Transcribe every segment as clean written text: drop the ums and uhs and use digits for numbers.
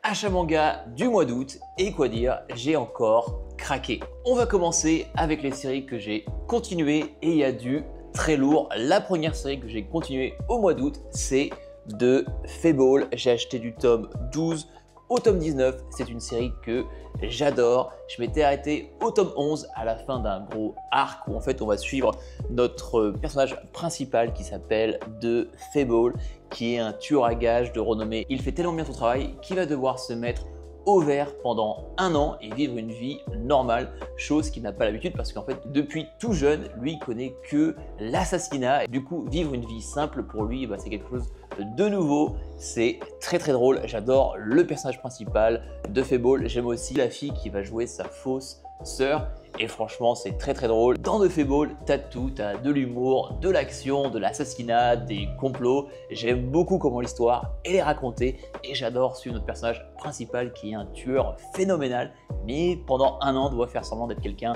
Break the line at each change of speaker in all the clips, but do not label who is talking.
achat manga du mois d'août et quoi dire, j'ai encore craqué. On va commencer avec les séries que j'ai continuées et il y a du très lourd. La première série que j'ai continuée au mois d'août, c'est de Fable. J'ai acheté du tome 12 au tome 19. C'est une série que j'adore. Je m'étais arrêté au tome 11 à la fin d'un gros arc où en fait on va suivre notre personnage principal qui s'appelle de Fable, qui est un tueur à gages de renommée. Il fait tellement bien son travail qu'il va devoir se mettre au vert pendant un an et vivre une vie normale, chose qu'il n'a pas l'habitude parce qu'en fait depuis tout jeune, lui il connaît que l'assassinat. Du coup, vivre une vie simple pour lui, c'est quelque chose de nouveau. C'est très drôle. J'adore le personnage principal de Fable. J'aime aussi la fille qui va jouer sa fausse sœur. Et franchement, c'est très drôle. Dans The Fable, t'as tout, t'as de l'humour, de l'action, de l'assassinat, des complots. J'aime beaucoup comment l'histoire est racontée et j'adore suivre notre personnage principal qui est un tueur phénoménal, mais pendant un an doit faire semblant d'être quelqu'un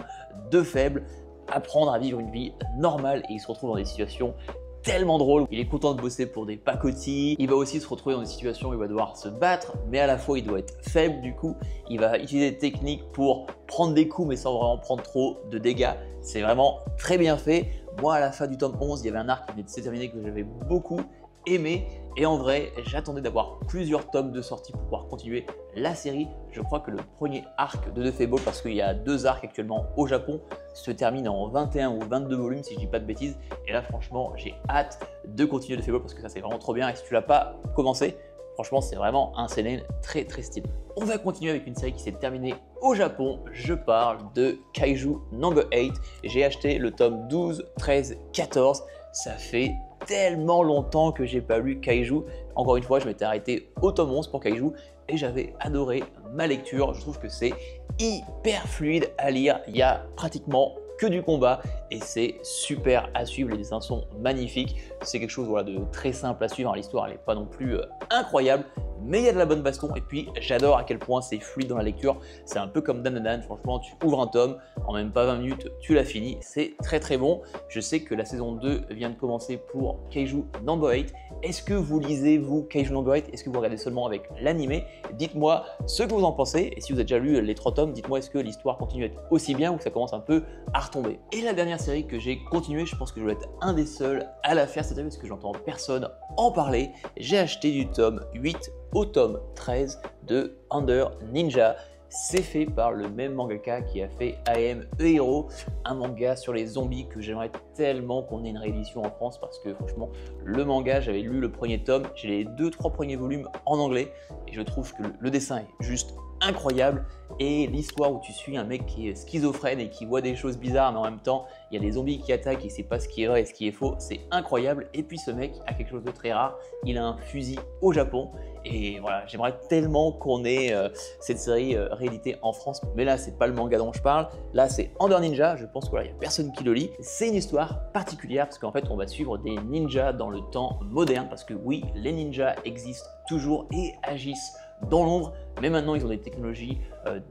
de faible, apprendre à vivre une vie normale et il se retrouve dans des situations tellement drôle. Il est content de bosser pour des pacotis. Il va aussi se retrouver dans des situations où il va devoir se battre, mais à la fois il doit être faible. Du coup, il va utiliser des techniques pour prendre des coups, mais sans vraiment prendre trop de dégâts. C'est vraiment très bien fait. Moi, à la fin du tome 11, il y avait un arc qui venait de se terminer que j'avais beaucoup aimé. Et en vrai, j'attendais d'avoir plusieurs tomes de sortie pour pouvoir continuer la série. Je crois que le premier arc de The Fable, parce qu'il y a deux arcs actuellement au Japon, se termine en 21 ou 22 volumes si je dis pas de bêtises. Et là, franchement, j'ai hâte de continuer The Fable parce que ça, c'est vraiment trop bien. Et si tu l'as pas commencé, franchement, c'est vraiment un seinen très stylé. On va continuer avec une série qui s'est terminée au Japon. Je parle de Kaiju No. 8. J'ai acheté le tome 12, 13, 14. Ça fait tellement longtemps que j'ai pas lu Kaiju. Encore une fois, je m'étais arrêté au tome 11 pour Kaiju et j'avais adoré ma lecture. Je trouve que c'est hyper fluide à lire. Il y a pratiquement que du combat et c'est super à suivre. Les dessins sont magnifiques. C'est quelque chose de très simple à suivre. L'histoire elle n'est pas non plus incroyable, mais il y a de la bonne baston et puis j'adore à quel point c'est fluide dans la lecture. C'est un peu comme Dan. Franchement, tu ouvres un tome, en même pas 20 minutes, tu l'as fini. C'est très bon. Je sais que la saison 2 vient de commencer pour Kaiju No. 8. Est-ce que vous lisez, vous, Kaiju No. 8? Est-ce que vous regardez seulement avec l'animé? Dites-moi ce que vous en pensez. Et si vous avez déjà lu les 3 tomes, dites-moi est-ce que l'histoire continue à être aussi bien ou que ça commence un peu à retomber. Et la dernière série que j'ai continuée, je pense que je vais être un des seuls à la faire cette année parce que j'entends personne en parler. J'ai acheté du tome 8 au tome 13 de Under Ninja. C'est fait par le même mangaka qui a fait I Am a Hero, un manga sur les zombies que j'aimerais tellement qu'on ait une réédition en France parce que franchement, le manga, j'avais lu le premier tome, j'ai les 2-3 premiers volumes en anglais et je trouve que le dessin est juste incroyable et l'histoire où tu suis un mec qui est schizophrène et qui voit des choses bizarres mais en même temps il y a des zombies qui attaquent et il sait pas ce qui est vrai et ce qui est faux, c'est incroyable. Et puis ce mec a quelque chose de très rare, il a un fusil au Japon et voilà, j'aimerais tellement qu'on ait cette série rééditée en France, mais là c'est pas le manga dont je parle, là c'est Under Ninja. Je pense qu'il y a personne qui le lit. C'est une histoire particulière parce qu'en fait on va suivre des ninjas dans le temps moderne parce que oui, les ninjas existent toujours et agissent dans l'ombre, mais maintenant ils ont des technologies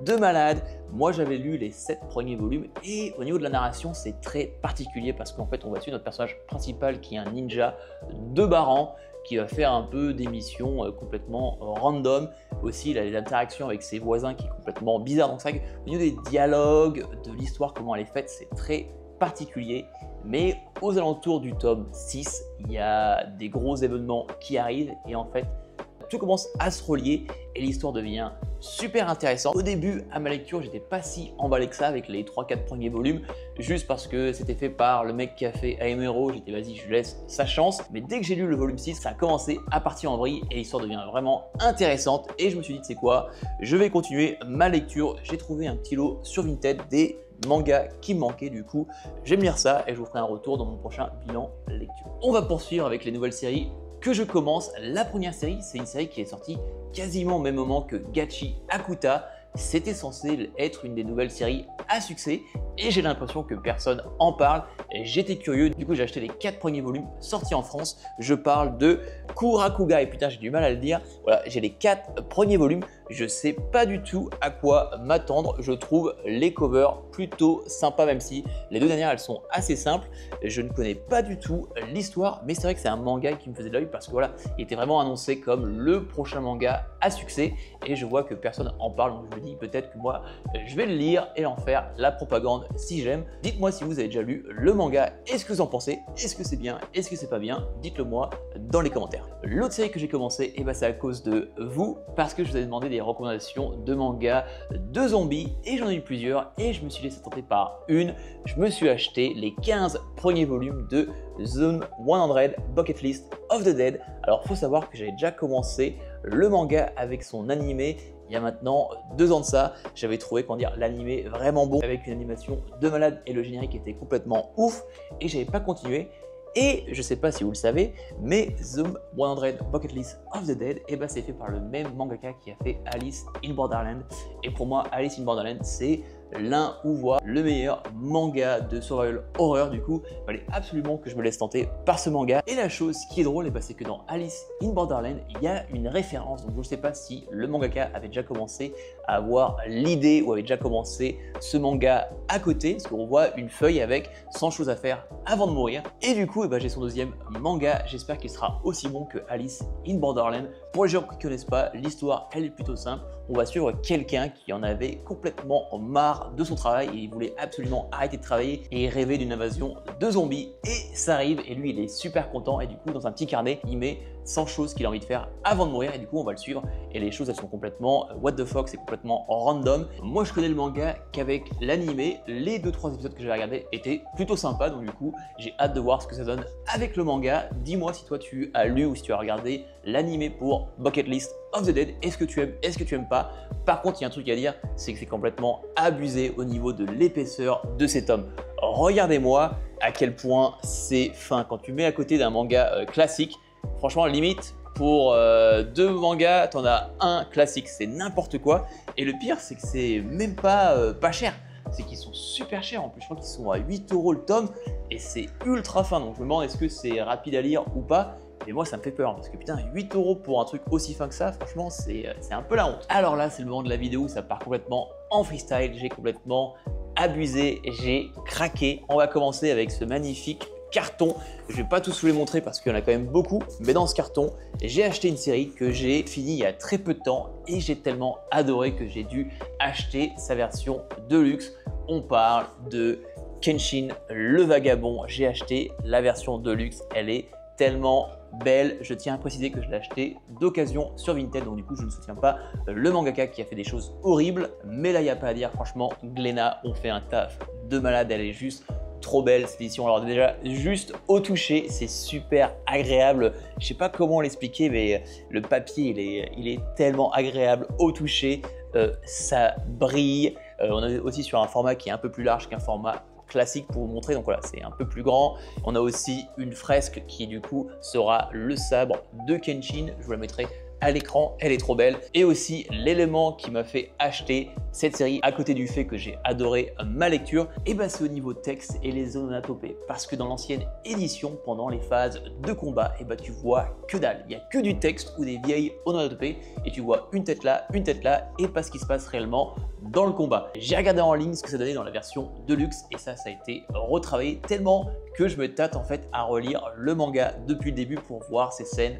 de malade. Moi j'avais lu les 7 premiers volumes et au niveau de la narration c'est très particulier parce qu'en fait on va suivre notre personnage principal qui est un ninja de Baran qui va faire un peu des missions complètement random. Aussi il a des interactions avec ses voisins qui est complètement bizarre. Donc c'est vrai qu'au niveau des dialogues, de l'histoire, comment elle est faite, c'est très particulier. Mais aux alentours du tome 6, il y a des gros événements qui arrivent et en fait tout commence à se relier et l'histoire devient super intéressante. Au début, à ma lecture, j'étais pas si emballé que ça avec les 3-4 premiers volumes, juste parce que c'était fait par le mec qui a fait I Am a Hero. J'étais vas-y, je lui laisse sa chance. Mais dès que j'ai lu le volume 6, ça a commencé à partir en vrille et l'histoire devient vraiment intéressante. Et je me suis dit, c'est quoi, je vais continuer ma lecture. J'ai trouvé un petit lot sur Vinted des mangas qui me manquaient, du coup, je vais me lire ça et je vous ferai un retour dans mon prochain bilan lecture. On va poursuivre avec les nouvelles séries que je commence. La première série, c'est une série qui est sortie quasiment au même moment que Gachi Akuta. C'était censé être une des nouvelles séries à succès et j'ai l'impression que personne en parle. J'étais curieux, du coup j'ai acheté les 4 premiers volumes sortis en France. Je parle de Kurakuga et putain j'ai du mal à le dire. Voilà, j'ai les 4 premiers volumes. Je sais pas du tout à quoi m'attendre. Je trouve les covers plutôt sympas, même si les 2 dernières elles sont assez simples. Je ne connais pas du tout l'histoire, mais c'est vrai que c'est un manga qui me faisait de l'œil parce que voilà, il était vraiment annoncé comme le prochain manga à succès et je vois que personne en parle, donc je me dis peut-être que moi je vais le lire et en faire la propagande si j'aime. Dites-moi si vous avez déjà lu le manga, est-ce que vous en pensez? Est-ce que c'est bien? Est-ce que c'est pas bien? Dites-le moi dans les commentaires. L'autre série que j'ai commencé, c'est à cause de vous, parce que je vous ai demandé des recommandations de mangas de zombies et j'en ai eu plusieurs et je me suis laissé tenter par une. Je me suis acheté les 15 premiers volumes de The 100 Bucket List of the Dead. Alors faut savoir que j'avais déjà commencé le manga avec son animé il y a maintenant 2 ans de ça. J'avais trouvé l'animé vraiment bon avec une animation de malade et le générique était complètement ouf et j'avais pas continué. Et je sais pas si vous le savez, mais The 100 Bucket List of the Dead, c'est fait par le même mangaka qui a fait Alice in Borderland. Et pour moi, Alice in Borderland, c'est l'un ou voire le meilleur manga de survival horror. Du coup, il fallait absolument que je me laisse tenter par ce manga. Et la chose qui est drôle, c'est que dans Alice in Borderland, il y a une référence. Donc je ne sais pas si le mangaka avait déjà commencé à avoir l'idée ou avait déjà commencé ce manga à côté, parce qu'on voit une feuille avec 100 choses à faire avant de mourir. Et du coup, j'ai son deuxième manga. J'espère qu'il sera aussi bon que Alice in Borderland. Pour les gens qui ne connaissent pas, l'histoire, elle est plutôt simple. On va suivre quelqu'un qui en avait complètement marre de son travail et il voulait absolument arrêter de travailler et rêver d'une invasion de zombies. Et ça arrive et lui, il est super content et du coup, dans un petit carnet, il met 100 choses qu'il a envie de faire avant de mourir et du coup, on va le suivre et les choses, elles sont complètement what the fuck, c'est complètement random. Moi, je connais le manga qu'avec l'animé. Les 2-3 épisodes que j'ai regardés étaient plutôt sympas, donc du coup, j'ai hâte de voir ce que ça donne avec le manga. Dis-moi si toi, tu as lu ou si tu as regardé l'animé pour Bucket List of the Dead. Est-ce que tu aimes, est-ce que tu aimes pas? Par contre, il y a un truc à dire, c'est que c'est complètement abusé au niveau de l'épaisseur de cet tome. Regardez-moi à quel point c'est fin. Quand tu mets à côté d'un manga classique, franchement, limite, pour 2 mangas, t'en as un classique, c'est n'importe quoi. Et le pire, c'est que c'est même pas cher. C'est qu'ils sont super chers en plus. Je crois qu'ils sont à 8 € le tome et c'est ultra fin. Donc je me demande est-ce que c'est rapide à lire ou pas. Et moi, ça me fait peur parce que putain, 8 € pour un truc aussi fin que ça, franchement, c'est un peu la honte. Alors là, c'est le moment de la vidéo où ça part complètement en freestyle. J'ai complètement abusé, j'ai craqué. On va commencer avec ce magnifique carton. Je vais pas tous vous les montrer parce qu'il y en a quand même beaucoup, mais dans ce carton, j'ai acheté une série que j'ai finie il y a très peu de temps et j'ai tellement adoré que j'ai dû acheter sa version de luxe. On parle de Kenshin le Vagabond. J'ai acheté la version de luxe, elle est tellement belle. Je tiens à préciser que je l'ai acheté d'occasion sur Vinted, donc du coup je ne soutiens pas le mangaka qui a fait des choses horribles, mais là il n'y a pas à dire, franchement Glénat ont fait un taf de malade, elle est juste trop belle cette édition. Alors déjà juste au toucher, c'est super agréable. Je sais pas comment l'expliquer, mais le papier il est tellement agréable au toucher. Ça brille. On est aussi sur un format qui est un peu plus large qu'un format classique pour vous montrer, donc voilà, c'est un peu plus grand. On a aussi une fresque qui du coup sera le sabre de Kenshin. Je vous la mettrai à l'écran, elle est trop belle. Et aussi l'élément qui m'a fait acheter cette série, à côté du fait que j'ai adoré ma lecture, c'est au niveau texte et les onomatopées. Parce que dans l'ancienne édition, pendant les phases de combat, tu vois que dalle. Il n'y a que du texte ou des vieilles onomatopées et tu vois une tête là et pas ce qui se passe réellement dans le combat. J'ai regardé en ligne ce que ça donnait dans la version Deluxe et ça a été retravaillé tellement que je me tâte en fait à relire le manga depuis le début pour voir ces scènes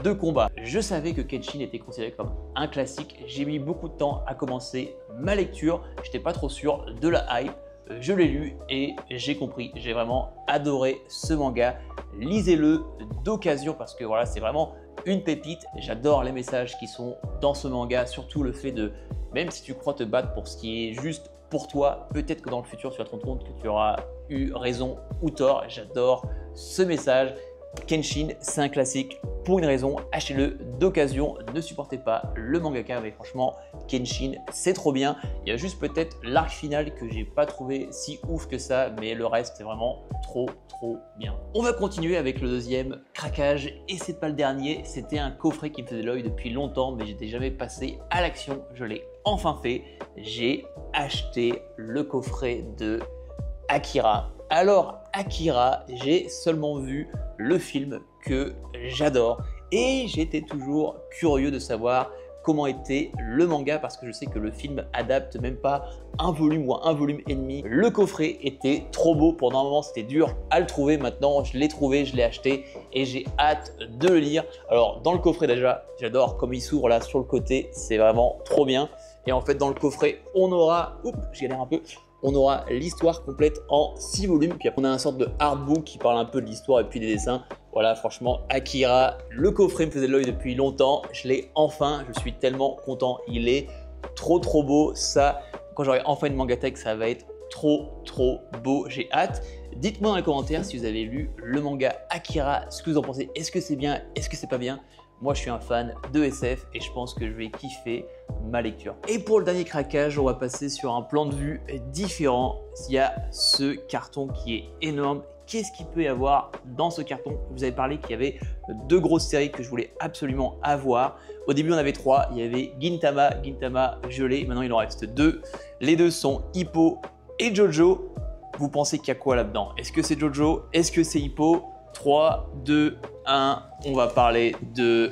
de combat. Je savais que Kenshin était considéré comme un classique. J'ai mis beaucoup de temps à commencer ma lecture. J'étais pas trop sûr de la hype. Je l'ai lu et j'ai compris. J'ai vraiment adoré ce manga. Lisez-le d'occasion parce que voilà, c'est vraiment une pépite. J'adore les messages qui sont dans ce manga, surtout le fait de, même si tu crois te battre pour ce qui est juste pour toi, peut-être que dans le futur, tu vas te rendre compte que tu auras eu raison ou tort. J'adore ce message. Kenshin, c'est un classique pour une raison, achetez-le d'occasion, ne supportez pas le mangaka, mais franchement, Kenshin, c'est trop bien. Il y a juste peut-être l'arc final que j'ai pas trouvé si ouf que ça, mais le reste, c'est vraiment trop bien. On va continuer avec le deuxième craquage, et c'est pas le dernier, c'était un coffret qui me faisait l'œil depuis longtemps, mais j'étais jamais passé à l'action, je l'ai enfin fait. J'ai acheté le coffret de Akira. Alors Akira, j'ai seulement vu le film que j'adore et j'étais toujours curieux de savoir comment était le manga parce que je sais que le film adapte même pas un volume ou un volume et demi. Le coffret était trop beau, pendant un moment c'était dur à le trouver, maintenant je l'ai trouvé, je l'ai acheté et j'ai hâte de le lire. Alors dans le coffret déjà, j'adore comme il s'ouvre là sur le côté, c'est vraiment trop bien. Et en fait dans le coffret on aura, oups, je galère un peu, on aura l'histoire complète en 6 volumes. Puis après on a un sorte de artbook qui parle un peu de l'histoire et puis des dessins. Voilà, franchement, Akira, le coffret me faisait de l'œil depuis longtemps. Je l'ai enfin, je suis tellement content. Il est trop beau. Ça, quand j'aurai enfin une mangatech, ça va être trop beau. J'ai hâte. Dites-moi dans les commentaires si vous avez lu le manga Akira, ce que vous en pensez. Est-ce que c'est bien? Est-ce que c'est pas bien? Moi, je suis un fan de SF et je pense que je vais kiffer ma lecture. Et pour le dernier craquage, on va passer sur un plan de vue différent. Il y a ce carton qui est énorme. Qu'est-ce qu'il peut y avoir dans ce carton? Vous avez parlé qu'il y avait 2 grosses séries que je voulais absolument avoir. Au début, on avait 3. Il y avait Gintama gelé. Maintenant, il en reste 2. Les 2 sont Hippo et Jojo. Vous pensez qu'il y a quoi là-dedans? Est-ce que c'est Jojo? Est-ce que c'est Hippo? 3, 2, 1. On va parler de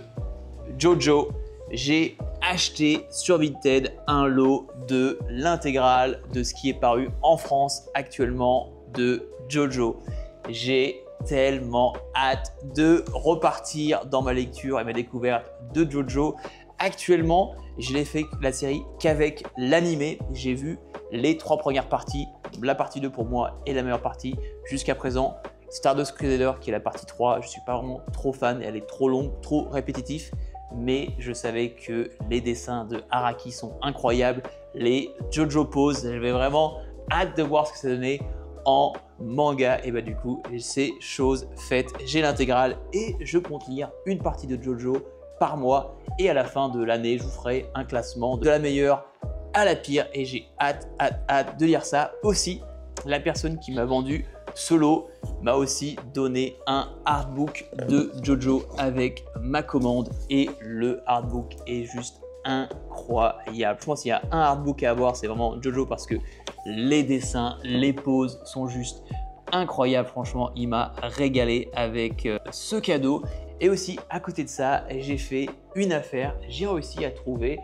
Jojo. J'ai acheté sur Vinted un lot de l'intégrale de ce qui est paru en France actuellement de Jojo. J'ai tellement hâte de repartir dans ma lecture et ma découverte de Jojo. Actuellement, je n'ai fait la série qu'avec l'animé. J'ai vu les 3 premières parties. La partie 2 pour moi est la meilleure partie jusqu'à présent. Stardust Crusader qui est la partie 3, je ne suis pas vraiment trop fan, elle est trop longue, trop répétitif. Mais je savais que les dessins de Araki sont incroyables. Les Jojo poses, j'avais vraiment hâte de voir ce que ça donnait en manga. Et bah du coup, c'est chose faite. J'ai l'intégrale et je compte lire une partie de Jojo par mois. Et à la fin de l'année, je vous ferai un classement de la meilleure à la pire. Et j'ai hâte de lire ça. Aussi, la personne qui m'a vendu ce lot m'a aussi donné un artbook de Jojo avec ma commande. Et le artbook est juste incroyable. Je pense qu'il y a un artbook à avoir, c'est vraiment Jojo parce que les dessins, les poses sont juste incroyables. Franchement, il m'a régalé avec ce cadeau. Et aussi, à côté de ça, j'ai fait une affaire. J'ai réussi à trouver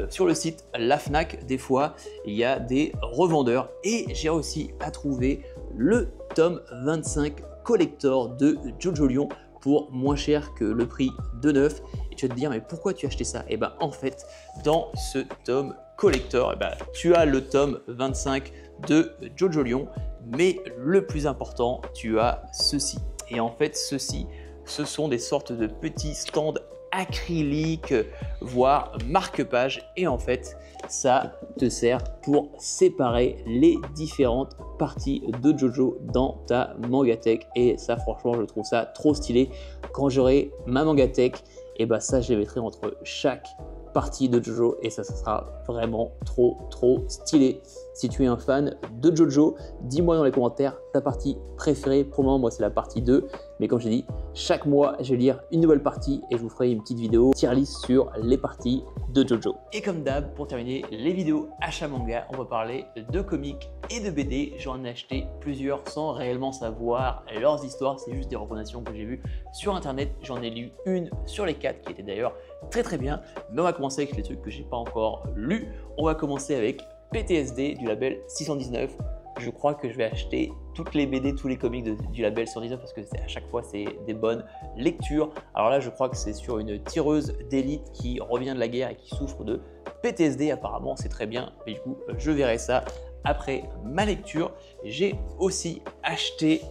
sur le site La Fnac, des fois, il y a des revendeurs. Et j'ai réussi à trouver le tome 25 collector de Jojo Lion pour moins cher que le prix de neuf. Et tu vas te dire, mais pourquoi tu as acheté ça? Et ben en fait, dans ce tome collector, tu as le tome 25 de Jojo Lion, mais le plus important, tu as ceci. Et en fait, ceci, ce sont des sortes de petits stands acryliques, voire marque-page. Et en fait, ça te sert pour séparer les différentes parties de Jojo dans ta mangatech. Et ça, franchement, je trouve ça trop stylé. Quand j'aurai ma mangatech, et bah ça, je les mettrai entre chaque partie de Jojo et ça sera vraiment trop stylé. Si tu es un fan de Jojo, dis-moi dans les commentaires ta partie préférée. Pour le moment, moi, c'est la partie 2. Mais comme je l'ai dit, chaque mois, je vais lire une nouvelle partie et je vous ferai une petite vidéo tier list sur les parties de Jojo. Et comme d'hab, pour terminer les vidéos achat manga, on va parler de comics et de BD. J'en ai acheté plusieurs sans réellement savoir leurs histoires. C'est juste des recommandations que j'ai vues sur internet. J'en ai lu une sur les 4 qui était d'ailleurs très bien. Mais on va commencer avec les trucs que j'ai pas encore lus. On va commencer avec PTSD du label 619. Je crois que je vais acheter toutes les BD, tous les comics du label 619 parce que à chaque fois c'est des bonnes lectures. Alors là, je crois que c'est sur une tireuse d'élite qui revient de la guerre et qui souffre de PTSD. Apparemment, c'est très bien. Mais du coup, je verrai ça après ma lecture. J'ai aussi acheté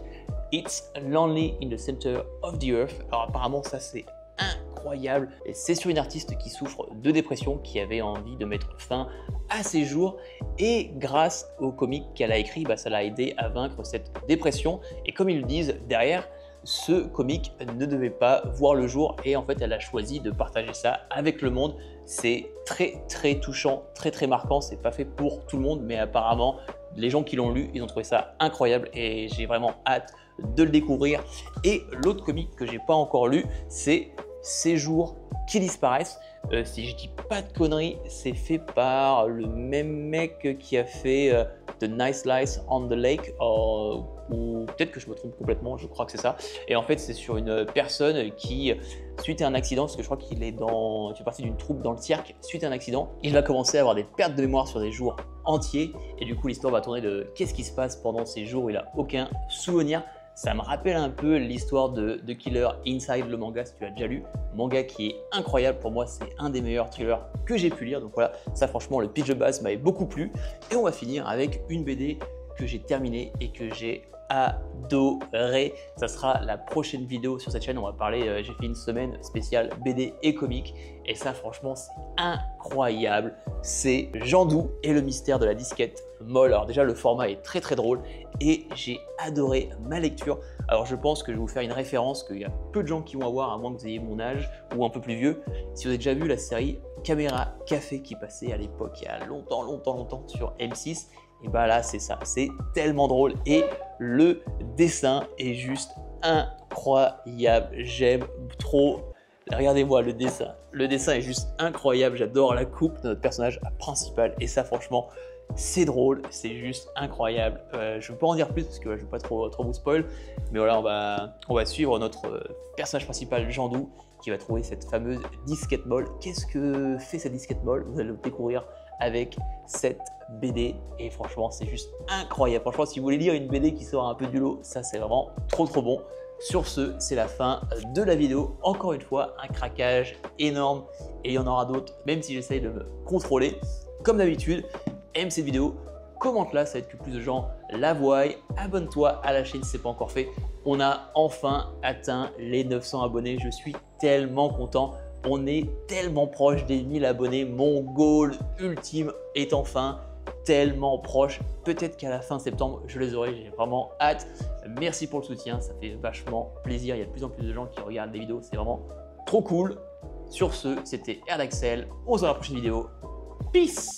It's Lonely in the Center of the Earth. Alors apparemment, ça c'est incroyable. C'est sur une artiste qui souffre de dépression, qui avait envie de mettre fin à ses jours et grâce au comic qu'elle a écrit, ça l'a aidé à vaincre cette dépression. Et comme ils le disent derrière, ce comic ne devait pas voir le jour et en fait elle a choisi de partager ça avec le monde. C'est très touchant, très marquant. C'est pas fait pour tout le monde, mais apparemment les gens qui l'ont lu, ils ont trouvé ça incroyable et j'ai vraiment hâte de le découvrir. Et l'autre comic que j'ai pas encore lu, c'est Ces jours qui disparaissent. Si je dis pas de conneries, c'est fait par le même mec qui a fait The Nice Lights on the Lake, ou peut-être que je me trompe complètement, je crois que c'est ça. Et en fait, c'est sur une personne qui, suite à un accident, parce que je crois qu'il est il fait partie d'une troupe dans le cirque, suite à un accident, il va commencer à avoir des pertes de mémoire sur des jours entiers. Et du coup, l'histoire va tourner de qu'est-ce qui se passe pendant ces jours où il n'a aucun souvenir. Ça me rappelle un peu l'histoire de Killer Inside, le manga, si tu as déjà lu. Manga qui est incroyable, pour moi c'est un des meilleurs thrillers que j'ai pu lire. Donc voilà, ça franchement le pitch de base m'avait beaucoup plu. Et on va finir avec une BD que j'ai terminée et que j'ai adoré. Ça sera la prochaine vidéo sur cette chaîne. On va parler, j'ai fait une semaine spéciale BD et comics et ça franchement c'est incroyable. C'est Jandou et le mystère de la disquette molle. Alors déjà le format est très très drôle et j'ai adoré ma lecture. Alors je pense que je vais vous faire une référence qu'il y a peu de gens qui vont avoir, à moins que vous ayez mon âge ou un peu plus vieux. Si vous avez déjà vu la série Caméra Café qui passait à l'époque il y a longtemps sur M6, et bah là c'est ça, c'est tellement drôle et le dessin est juste incroyable, j'aime trop. Regardez-moi le dessin est juste incroyable, j'adore la coupe de notre personnage principal et ça franchement c'est drôle, c'est juste incroyable. Je ne peux pas en dire plus parce que je ne veux pas trop vous spoil, mais voilà, on va suivre notre personnage principal Jandou qui va trouver cette fameuse disquette molle. Qu'est-ce que fait cette disquette molle? Vous allez le découvrir avec cette BD et franchement c'est juste incroyable. Franchement, si vous voulez lire une BD qui sort un peu du lot, ça c'est vraiment trop bon. Sur ce, c'est la fin de la vidéo. Encore une fois, un craquage énorme et il y en aura d'autres, même si j'essaye de me contrôler. Comme d'habitude, aime cette vidéo, commente-la, ça va être que plus de gens la voient. Abonne-toi à la chaîne si ce n'est pas encore fait. On a enfin atteint les 900 abonnés. Je suis tellement content. On est tellement proche des 1000 abonnés. Mon goal ultime est enfin tellement proche. Peut-être qu'à la fin septembre, je les aurai. J'ai vraiment hâte. Merci pour le soutien. Ça fait vachement plaisir. Il y a de plus en plus de gens qui regardent les vidéos. C'est vraiment trop cool. Sur ce, c'était Erdaxel. On se voit dans la prochaine vidéo. Peace!